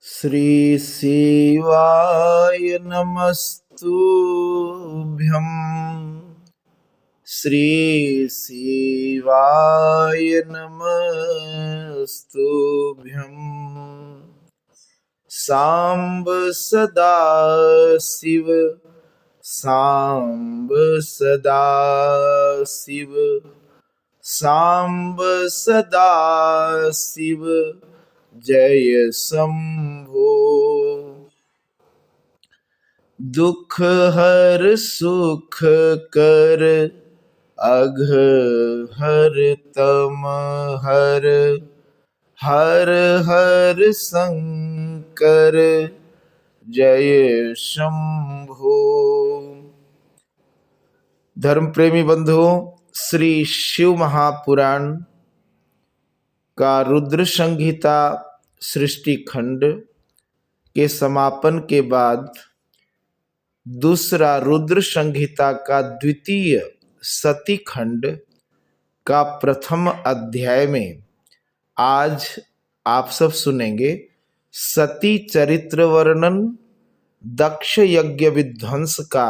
श्री शिवाय नमस्तुभ्यं। श्री शिवाय नमस्तुभ्यं। सांब सदा शिव, सांब सदा शिव, सांब सदा शिव, जय शंभो। दुख हर सुख कर, अघ हर तम हर, हर हर शंकर जय शंभो। धर्म प्रेमी बंधुओं, श्री शिव महापुराण का रुद्र संहिता सृष्टि खंड के समापन के बाद दूसरा रुद्र संहिता का द्वितीय सती खंड का प्रथम अध्याय में आज आप सब सुनेंगे सती चरित्र वर्णन, दक्ष यज्ञ विध्वंस का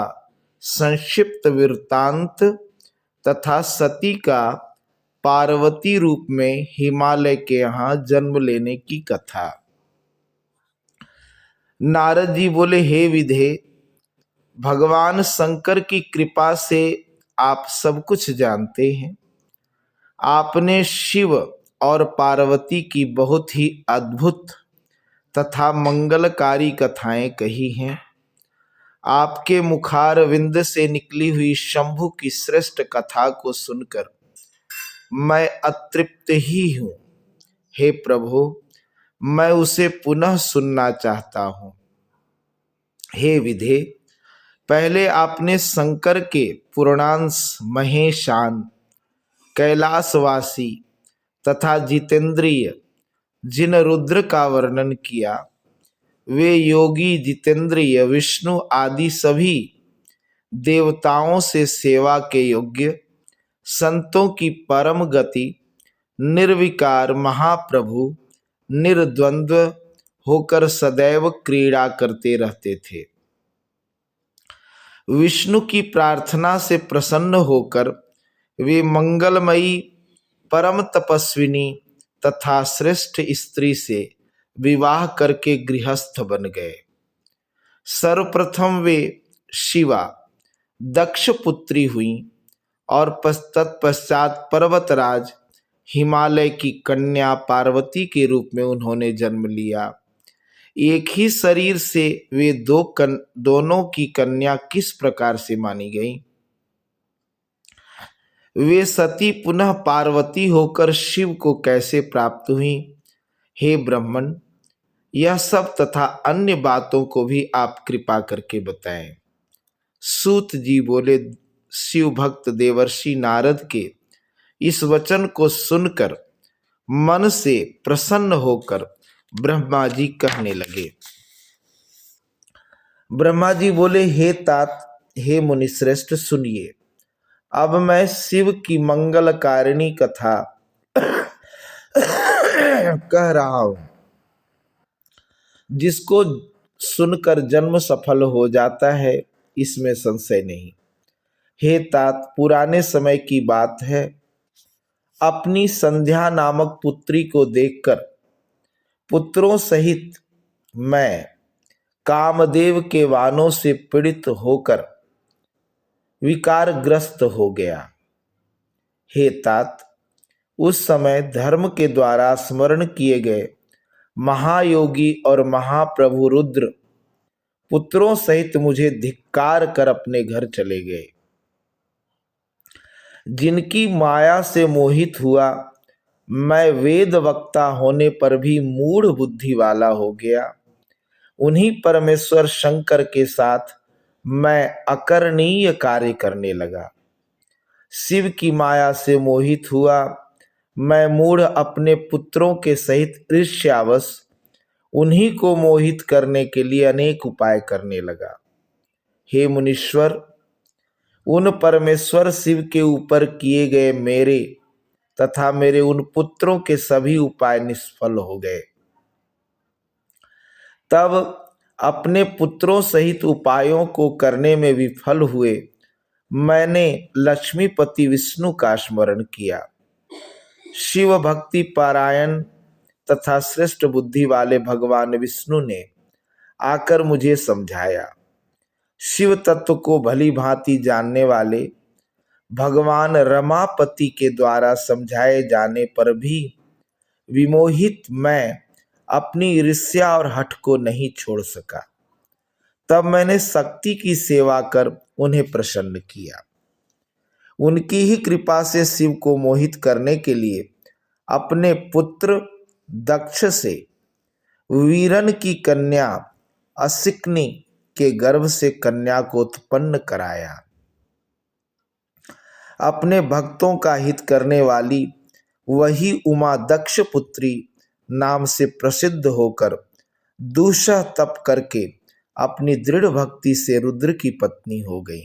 संक्षिप्त वृत्तांत तथा सती का पार्वती रूप में हिमालय के यहाँ जन्म लेने की कथा। नारद जी बोले, हे विधे, भगवान शंकर की कृपा से आप सब कुछ जानते हैं। आपने शिव और पार्वती की बहुत ही अद्भुत तथा मंगलकारी कथाएं कही हैं। आपके मुखारविंद से निकली हुई शंभु की श्रेष्ठ कथा को सुनकर मैं अतृप्त ही हूँ। हे प्रभु, मैं उसे पुनः सुनना चाहता हूँ। हे विधे, पहले आपने शंकर के पूर्णांश महेशान, कैलाशवासी तथा जितेंद्रिय जिन रुद्र का वर्णन किया, वे योगी जितेंद्रिय विष्णु आदि सभी देवताओं से सेवा के योग्य, संतों की परम गति, निर्विकार महाप्रभु निर्द्वंद्व होकर सदैव क्रीड़ा करते रहते थे। विष्णु की प्रार्थना से प्रसन्न होकर वे मंगलमयी परम तपस्विनी तथा श्रेष्ठ स्त्री से विवाह करके गृहस्थ बन गए। सर्वप्रथम वे शिवा दक्ष पुत्री हुई और तत्पश्चात पर्वतराज हिमालय की कन्या पार्वती के रूप में उन्होंने जन्म लिया। एक ही शरीर से वे दोनों की कन्या किस प्रकार से मानी गई? वे सती पुनः पार्वती होकर शिव को कैसे प्राप्त हुई? हे ब्राह्मण, यह सब तथा अन्य बातों को भी आप कृपा करके बताएं। सूत जी बोले, शिव भक्त देवर्षि नारद के इस वचन को सुनकर मन से प्रसन्न होकर ब्रह्मा जी कहने लगे। ब्रह्मा जी बोले, हे तात, हे मुनिश्रेष्ठ, सुनिए। अब मैं शिव की मंगलकारिणी कथा कह रहा हूं, जिसको सुनकर जन्म सफल हो जाता है, इसमें संशय नहीं। हे तात, पुराने समय की बात है। अपनी संध्या नामक पुत्री को देखकर पुत्रों सहित मैं कामदेव के वाणों से पीड़ित होकर विकारग्रस्त हो गया। हे तात, उस समय धर्म के द्वारा स्मरण किए गए महायोगी और महाप्रभु रुद्र पुत्रों सहित मुझे धिक्कार कर अपने घर चले गए। जिनकी माया से मोहित हुआ मैं वेद वक्ता होने पर भी मूढ़ बुद्धि वाला हो गया। उन्हीं परमेश्वर शंकर के साथ मैं अकरणीय कार्य करने लगा। शिव की माया से मोहित हुआ मैं मूढ़ अपने पुत्रों के सहित ईर्ष्यावश उन्हीं को मोहित करने के लिए अनेक उपाय करने लगा। हे मुनीश्वर, उन परमेश्वर शिव के ऊपर किए गए मेरे तथा मेरे उन पुत्रों के सभी उपाय निष्फल हो गए। तब अपने पुत्रों सहित उपायों को करने में विफल हुए मैंने लक्ष्मीपति विष्णु का स्मरण किया। शिव भक्ति पारायण तथा श्रेष्ठ बुद्धि वाले भगवान विष्णु ने आकर मुझे समझाया। शिव तत्व को भली भांति जानने वाले भगवान रमापति के द्वारा समझाए जाने पर भी विमोहित मैं अपनी ईर्ष्या और हठ को नहीं छोड़ सका। तब मैंने शक्ति की सेवा कर उन्हें प्रसन्न किया। उनकी ही कृपा से शिव को मोहित करने के लिए अपने पुत्र दक्ष से वीरन की कन्या असिकनी के गर्भ से कन्या को उत्पन्न कराया। अपने भक्तों का हित करने वाली वही उमा दक्ष पुत्री नाम से प्रसिद्ध होकर दूसरा तप करके अपनी दृढ़ भक्ति से रुद्र की पत्नी हो गई।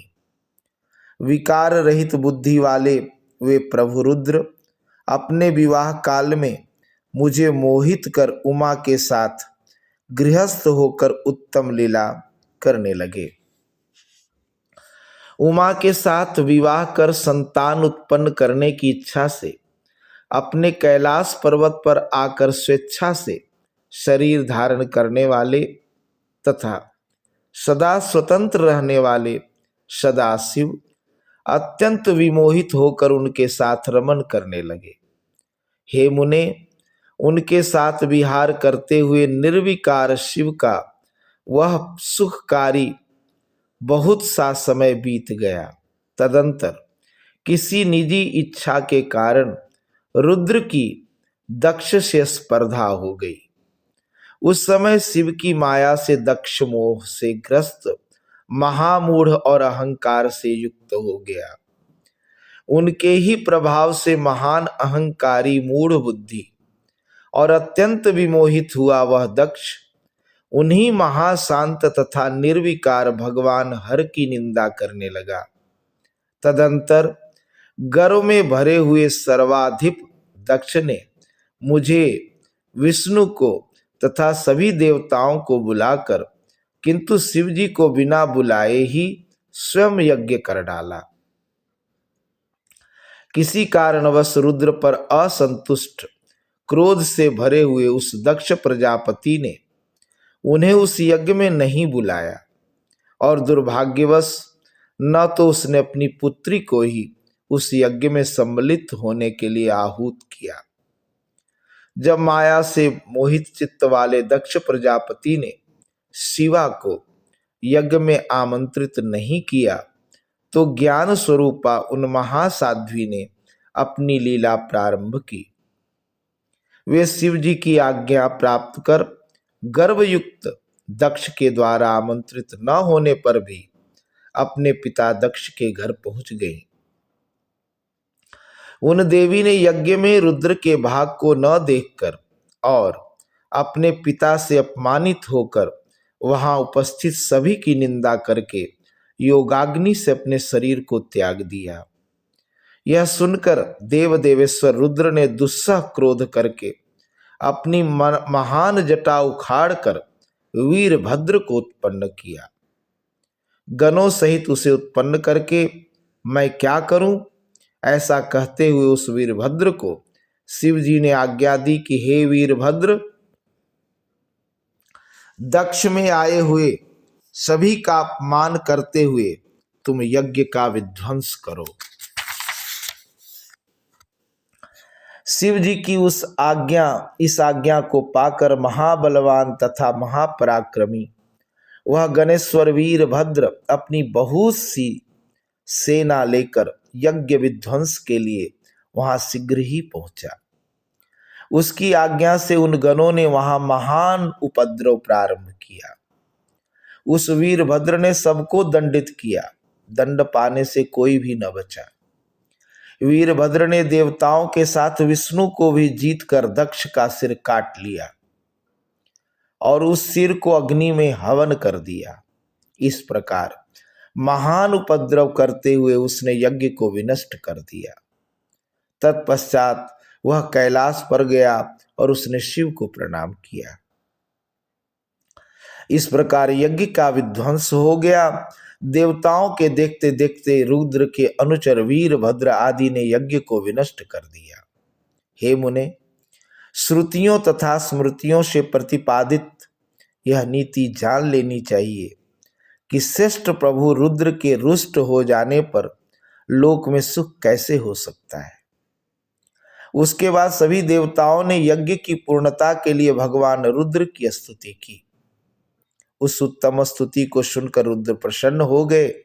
विकार रहित बुद्धि वाले वे प्रभु रुद्र अपने विवाह काल में मुझे मोहित कर उमा के साथ गृहस्थ होकर उत्तम लीला करने लगे। उमा के साथ विवाह कर संतान उत्पन्न करने की इच्छा से अपने कैलाश पर्वत पर आकर स्वेच्छा से शरीर धारण करने वाले तथा सदा स्वतंत्र रहने वाले सदाशिव अत्यंत विमोहित होकर उनके साथ रमन करने लगे। हे मुने, उनके साथ विहार करते हुए निर्विकार शिव का वह सुखकारी बहुत सा समय बीत गया। तदंतर किसी निजी इच्छा के कारण रुद्र की दक्ष से स्पर्धा हो गई। उस समय शिव की माया से दक्ष मोह से ग्रस्त महामूढ़ और अहंकार से युक्त हो गया। उनके ही प्रभाव से महान अहंकारी मूढ़ बुद्धि और अत्यंत विमोहित हुआ वह दक्ष उन्हीं महाशांत तथा निर्विकार भगवान हर की निंदा करने लगा। तदंतर गर्व में भरे हुए सर्वाधिप दक्ष ने मुझे, विष्णु को तथा सभी देवताओं को बुलाकर किंतु शिव जी को बिना बुलाए ही स्वयं यज्ञ कर डाला। किसी कारणवश रुद्र पर असंतुष्ट क्रोध से भरे हुए उस दक्ष प्रजापति ने उन्हें उस यज्ञ में नहीं बुलाया और दुर्भाग्यवश न तो उसने अपनी पुत्री को ही उस यज्ञ में सम्मिलित होने के लिए आहूत किया। जब माया से मोहित चित्त वाले दक्ष प्रजापति ने शिवा को यज्ञ में आमंत्रित नहीं किया तो ज्ञान स्वरूपा उन महासाध्वी ने अपनी लीला प्रारंभ की। वे शिव जी की आज्ञा प्राप्त कर गर्भयुक्त दक्ष के द्वारा आमंत्रित न होने पर भी अपने पिता दक्ष के घर पहुंच गई। उन देवी ने यज्ञ में रुद्र के भाग को न देखकर और अपने पिता से अपमानित होकर वहां उपस्थित सभी की निंदा करके योगाग्नि से अपने शरीर को त्याग दिया। यह सुनकर देव देवेश्वर रुद्र ने दुस्सह क्रोध करके अपनी महान जटा उखाड़कर वीरभद्र को उत्पन्न किया। गणों सहित उसे उत्पन्न करके मैं क्या करूं, ऐसा कहते हुए उस वीरभद्र को शिव जी ने आज्ञा दी कि हे वीरभद्र, दक्ष में आए हुए सभी का अपमान करते हुए तुम यज्ञ का विध्वंस करो। शिव जी की इस आज्ञा को पाकर महाबलवान तथा महापराक्रमी वह गणेश्वर वीरभद्र अपनी बहुत सी सेना लेकर यज्ञ विध्वंस के लिए वहां शीघ्र ही पहुंचा। उसकी आज्ञा से उन गणों ने वहां महान उपद्रव प्रारंभ किया। उस वीरभद्र ने सबको दंडित किया। दंड पाने से कोई भी न बचा। वीरभद्र ने देवताओं के साथ विष्णु को भी जीत कर दक्ष का सिर काट लिया और उस सिर को अग्नि में हवन कर दिया। इस प्रकार महान उपद्रव करते हुए उसने यज्ञ को विनष्ट कर दिया। तत्पश्चात वह कैलाश पर गया और उसने शिव को प्रणाम किया। इस प्रकार यज्ञ का विध्वंस हो गया। देवताओं के देखते देखते रुद्र के अनुचर वीरभद्र आदि ने यज्ञ को विनष्ट कर दिया। हे मुने, श्रुतियों तथा स्मृतियों से प्रतिपादित यह नीति जान लेनी चाहिए कि श्रेष्ठ प्रभु रुद्र के रुष्ट हो जाने पर लोक में सुख कैसे हो सकता है। उसके बाद सभी देवताओं ने यज्ञ की पूर्णता के लिए भगवान रुद्र की स्तुति की। उस उत्तम स्तुति को सुनकर रुद्र प्रसन्न हो गए।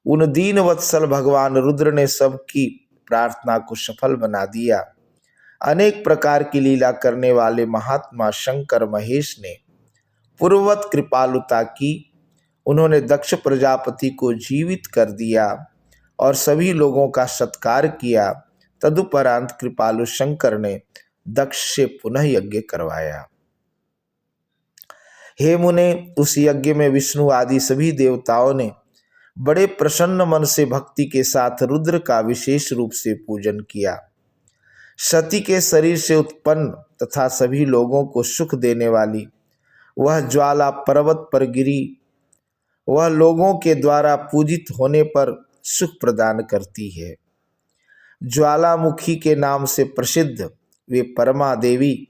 उन दीन वत्सल भगवान रुद्र ने सबकी प्रार्थना को सफल बना दिया। अनेक प्रकार की लीला करने वाले महात्मा शंकर महेश ने पूर्ववत कृपालुता की। उन्होंने दक्ष प्रजापति को जीवित कर दिया और सभी लोगों का सत्कार किया। तदुपरांत कृपालु शंकर ने दक्ष से पुनः यज्ञ करवाया। हे मुने, उस यज्ञ में विष्णु आदि सभी देवताओं ने बड़े प्रसन्न मन से भक्ति के साथ रुद्र का विशेष रूप से पूजन किया। सती के शरीर से उत्पन्न तथा सभी लोगों को सुख देने वाली वह ज्वाला पर्वत पर गिरी। वह लोगों के द्वारा पूजित होने पर सुख प्रदान करती है। ज्वालामुखी के नाम से प्रसिद्ध वे परमा देवी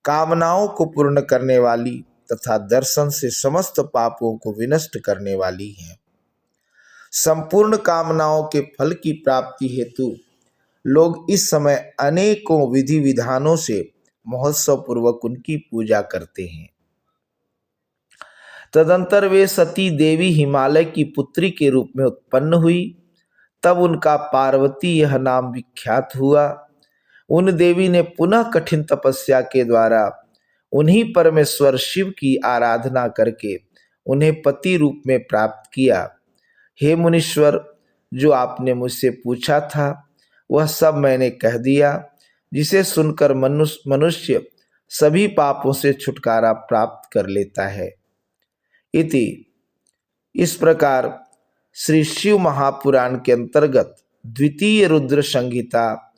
कामनाओं को पूर्ण करने वाली तथा दर्शन से समस्त पापों को विनष्ट करने वाली हैं। संपूर्ण कामनाओं के फल की प्राप्ति हेतु लोग इस समय अनेकों विधि विधानों से महोत्सव पूर्वक उनकी पूजा करते हैं। तदंतर वे सती देवी हिमालय की पुत्री के रूप में उत्पन्न हुई। तब उनका पार्वती यह नाम विख्यात हुआ। उन देवी ने पुनः कठिन तपस्या के द्वारा उन्हीं परमेश्वर शिव की आराधना करके उन्हें पति रूप में प्राप्त किया। हे मुनीश्वर, जो आपने मुझसे पूछा था वह सब मैंने कह दिया, जिसे सुनकर मनुष्य सभी पापों से छुटकारा प्राप्त कर लेता है। इति इस प्रकार श्री शिव महापुराण के अंतर्गत द्वितीय रुद्र संहिता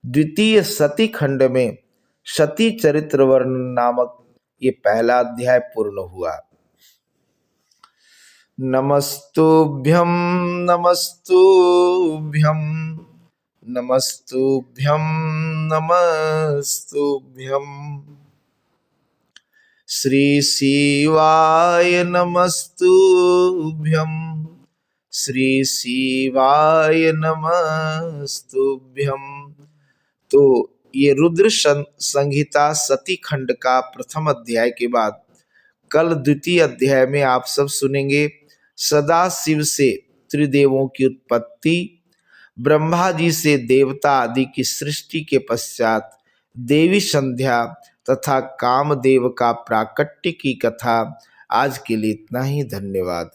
द्वितीय सती खंड में सती चरित्र वर्णन नामक ये पहला अध्याय पूर्ण हुआ। नमस्तुभ्यं नमस्तुभ्यं नमस्तुभ्यं नमस्तुभ्यं। श्री शिवाय नमस्तुभ्यं श्री शिवाय नमस्तुभ्यं। तो ये रुद्र संहिता सती खंड का प्रथम अध्याय के बाद कल द्वितीय अध्याय में आप सब सुनेंगे सदा शिव से त्रिदेवों की उत्पत्ति, ब्रह्मा जी से देवता आदि की सृष्टि के पश्चात देवी संध्या तथा कामदेव का प्राकट्य की कथा। आज के लिए इतना ही, धन्यवाद।